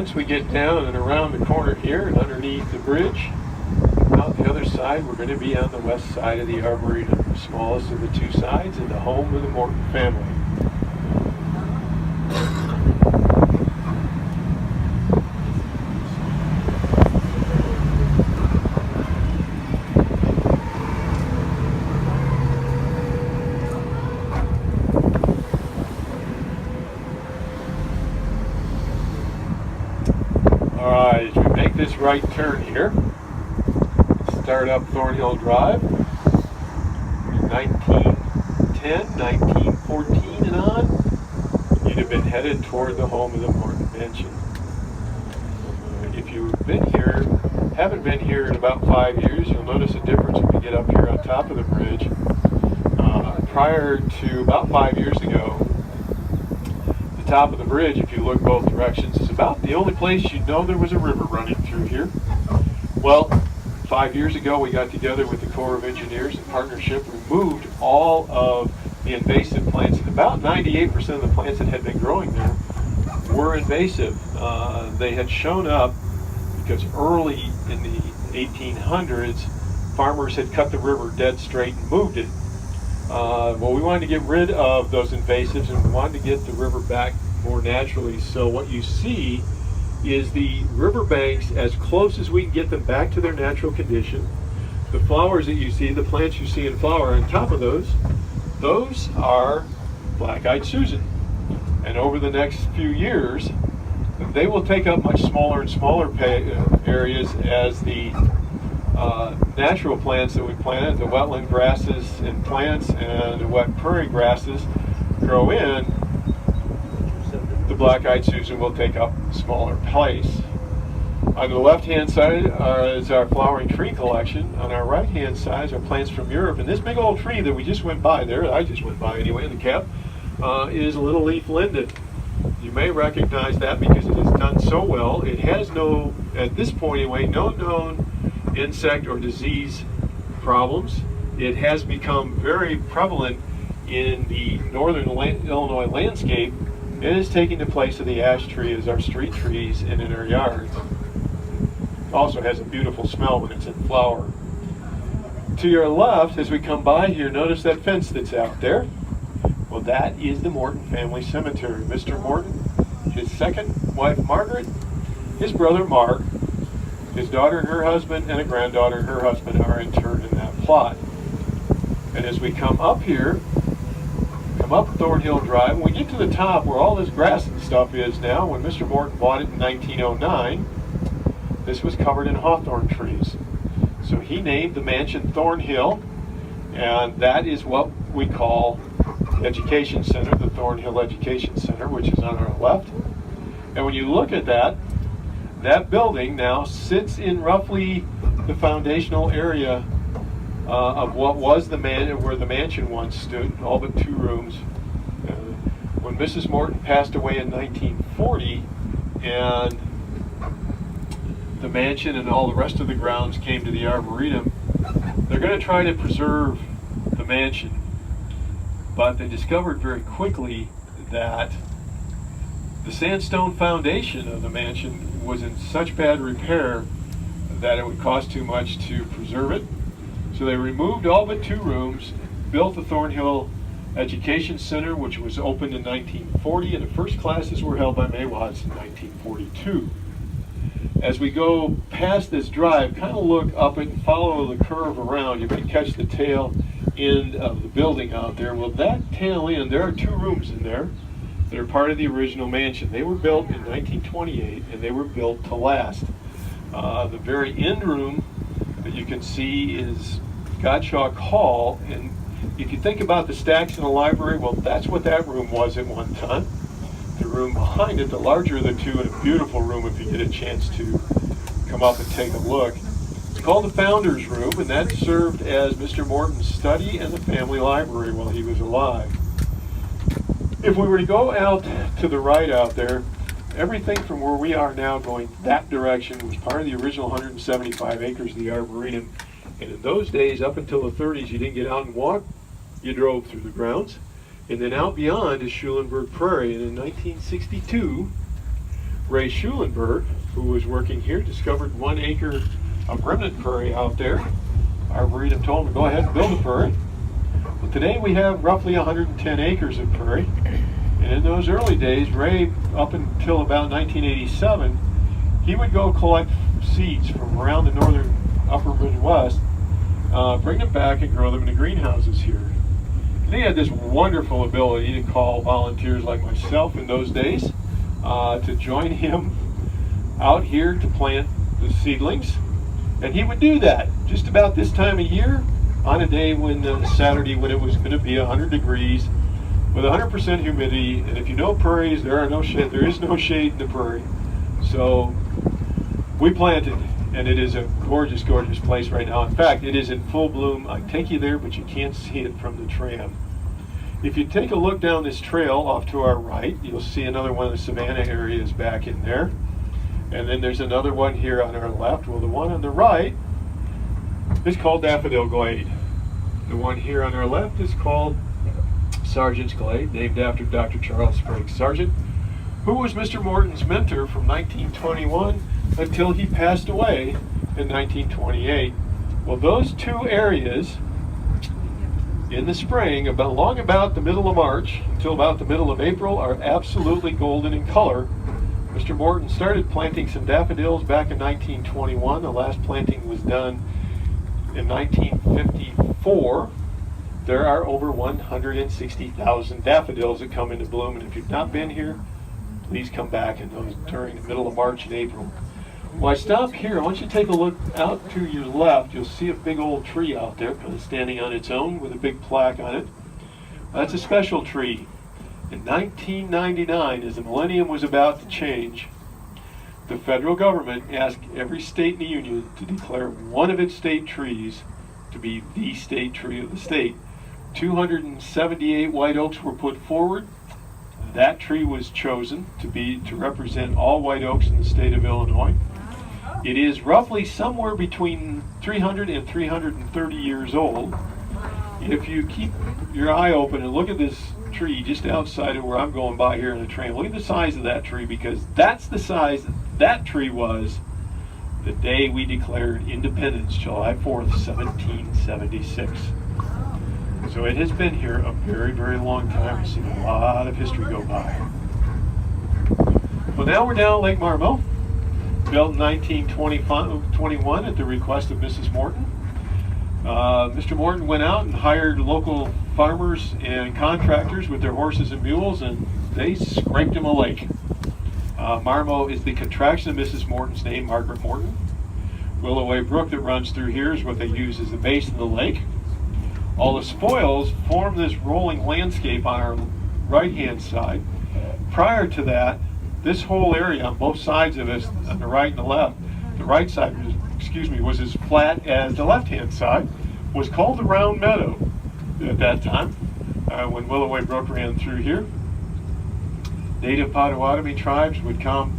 once we get down and around the corner here and underneath the bridge, out the other side, we're going to be on the west side of the Arboretum, the smallest of the two sides and the home of the Morton family. Alright, as we make this right turn here, start up Thornhill Drive, 1910, 1914 and on, you'd have been headed toward the home of the Morton mansion. If you've been here, haven't been here in about 5 years, you'll notice a difference when we get up here on top of the bridge. Prior to about 5 years ago, the top of the bridge, if you look both directions, is about the only place you'd know there was a river running through here. Well, 5 years ago we got together with the Corps of Engineers in partnership, removed all of the invasive plants, and about 98% of the plants that had been growing there were invasive. They had shown up because early in the 1800s farmers had cut the river dead straight and moved it. Well, we wanted to get rid of those invasives and we wanted to get the river back more naturally. So what you see is the riverbanks as close as we can get them back to their natural condition. The flowers that you see, the plants you see in flower, on top of those are black-eyed Susan. And over the next few years, they will take up much smaller and smaller areas as the natural plants that we planted, the wetland grasses and plants and the wet prairie grasses grow in. The black-eyed Susan will take up a smaller place. On the left-hand side is our flowering tree collection. On our right-hand side are plants from Europe. And this big old tree that we just went by there, I just went by anyway in the cap, is little leaf linden. You may recognize that because it has done so well. It has no, at this point anyway, no known insect or disease problems. It has become very prevalent in the northern Illinois landscape. It is taking the place of the ash tree as our street trees and in our yards. It also has a beautiful smell when it's in flower. To your left, as we come by here, notice that fence that's out there. Well, that is the Morton family cemetery. Mr. Morton, his second wife Margaret, his brother Mark, his daughter and her husband, and a granddaughter and her husband are interred in that plot. And as we come up here, come up Thornhill Drive, when we get to the top where all this grass and stuff is now, when Mr. Morton bought it in 1909, this was covered in hawthorn trees. So he named the mansion Thornhill, and that is what we call the Education Center, the Thornhill Education Center, which is on our left. And when you look at that, that building now sits in roughly the foundational area of what was where the mansion once stood, all but 2 rooms. When Mrs. Morton passed away in 1940 and the mansion and all the rest of the grounds came to the Arboretum, they're going to try to preserve the mansion. But they discovered very quickly that the sandstone foundation of the mansion was in such bad repair that it would cost too much to preserve it. So they removed all but 2 rooms, built the Thornhill Education Center, which was opened in 1940, and the first classes were held by Maywatts in 1942. As we go past this drive, kind of look up it and follow the curve around. You can catch the tail end of the building out there. Well, that tail end, there are 2 rooms in there that are part of the original mansion. They were built in 1928 and they were built to last. The very end room that you can see is Gottschalk Hall, and if you think about the stacks in the library, well, that's what that room was at one time. The room behind it, the larger of the 2, and a beautiful room if you get a chance to come up and take a look. It's called the Founder's Room, and that served as Mr. Morton's study and the family library while he was alive. If we were to go out to the right out there, everything from where we are now going that direction was part of the original 175 acres of the Arboretum. And in those days, up until the 30s, you didn't get out and walk, you drove through the grounds. And then out beyond is Schulenburg Prairie. And in 1962, Ray Schulenberg, who was working here, discovered 1 acre of remnant prairie out there. Arboretum told him to go ahead and build a prairie. Well, today we have roughly 110 acres of prairie. And in those early days, Ray, up until about 1987, he would go collect seeds from around the northern upper Midwest, bring them back and grow them in the greenhouses here. And he had this wonderful ability to call volunteers like myself in those days to join him out here to plant the seedlings. And he would do that just about this time of year on a day when Saturday, when it was going to be 100 degrees with 100% humidity. And if you know prairies, there is no shade in the prairie. So we planted, and it is a gorgeous, gorgeous place right now. In fact, it is in full bloom. I take you there, but you can't see it from the tram. If you take a look down this trail off to our right, you'll see another one of the savanna areas back in there. And then there's another one here on our left. Well, the one on the right is called Daffodil Glade. The one here on our left is called Sargent's Glade, named after Dr. Charles Sprague Sargent, who was Mr. Morton's mentor from 1921 until he passed away in 1928. Well, those two areas in the spring, along about the middle of March until about the middle of April, are absolutely golden in color. Mr. Morton started planting some daffodils back in 1921. The last planting was done in 1954. There are over 160,000 daffodils that come into bloom, and if you've not been here, please come back in those during the middle of March and April. Well, I stop here. I want you to take a look out to your left. You'll see a big old tree out there, kind of standing on its own with a big plaque on it. That's a special tree. In 1999, as the millennium was about to change, the federal government asked every state in the union to declare one of its state trees to be the state tree of the state. 278 white oaks were put forward. That tree was chosen to represent all white oaks in the state of Illinois. It is roughly somewhere between 300 and 330 years old. If you keep your eye open and look at this tree just outside of where I'm going by here in the tram, look at the size of that tree, because that's the size that tree was the day we declared independence, July 4th, 1776. So it has been here a very, very long time. We've seen a lot of history go by. Well, now we're down at Lake Marmo, built in 1921 at the request of Mrs. Morton. Mr. Morton went out and hired local farmers and contractors with their horses and mules, and they scraped him a lake. Marmo is the contraction of Mrs. Morton's name, Margaret Morton. Willoway Brook that runs through here is what they use as the base of the lake. All the spoils form this rolling landscape on our right-hand side. Prior to that, this whole area on both sides of us, on the right and the left, the right side was as flat as the left-hand side, was called the Round Meadow at that time, when Willoway Brook ran through here. Native Potawatomi tribes would come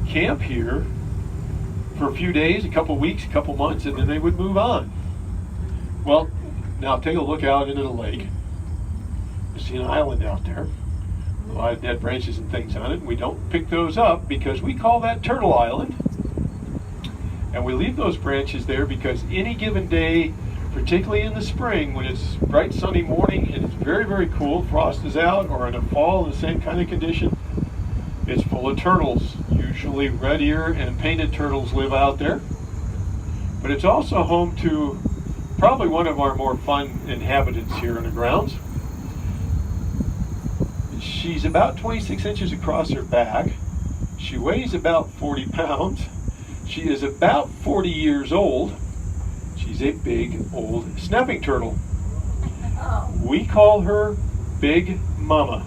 camp here for a few days, a couple weeks, a couple months, and then they would move on. Well, now take a look out into the lake. You see an island out there, a lot of dead branches and things on it. We don't pick those up because we call that Turtle Island. And we leave those branches there because any given day, particularly in the spring when it's bright sunny morning and it's very, very cool, frost is out, or in the fall in the same kind of condition, it's full of turtles. Usually red ear and painted turtles live out there. But it's also home to probably one of our more fun inhabitants here in the grounds. She's about 26 inches across her back. She weighs about 40 pounds. She is about 40 years old. She's a big old snapping turtle. We call her Big Mama.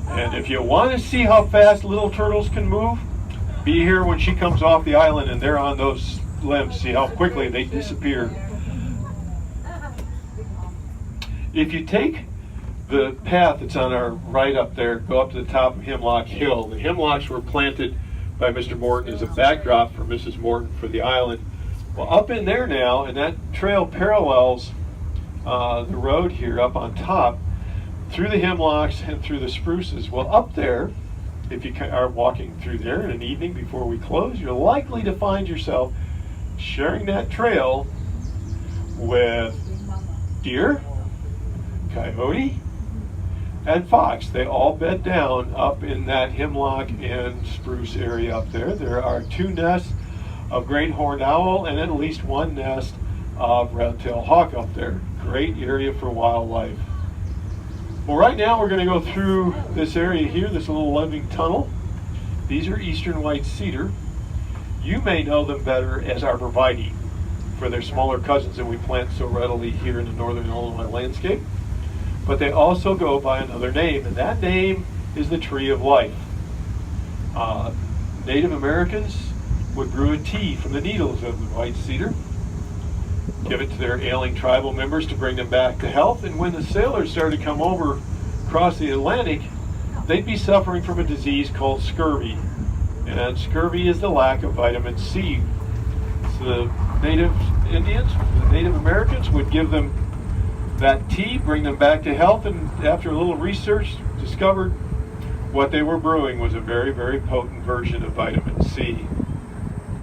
And if you want to see how fast little turtles can move, be here when she comes off the island and they're on those limbs. See how quickly they disappear. If you take the path that's on our right up there, go up to the top of Hemlock Hill. The hemlocks were planted by Mr. Morton as a backdrop for Mrs. Morton for the island. Well, up in there now, and that trail parallels the road here up on top, through the hemlocks and through the spruces. Well, up there if you are walking through there in an evening before we close, you're likely to find yourself sharing that trail with deer, coyote, and fox. They all bed down up in that hemlock and spruce area up there. There are 2 nests of great horned owl and at least 1 nest of red-tailed hawk up there. Great area for wildlife. Well, right now we're going to go through this area here, this little living tunnel. These are eastern white cedar. You may know them better as arborvitae for their smaller cousins that we plant so readily here in the northern Illinois landscape. But they also go by another name, and that name is the tree of life. Native Americans would brew a tea from the needles of the white cedar, give it to their ailing tribal members to bring them back to health, and when the sailors started to come over across the Atlantic, they'd be suffering from a disease called scurvy. And scurvy is the lack of vitamin C. So the native Indians, the Native Americans would give them that tea, bring them back to health, and after a little research, discovered what they were brewing was a very, very potent version of vitamin C.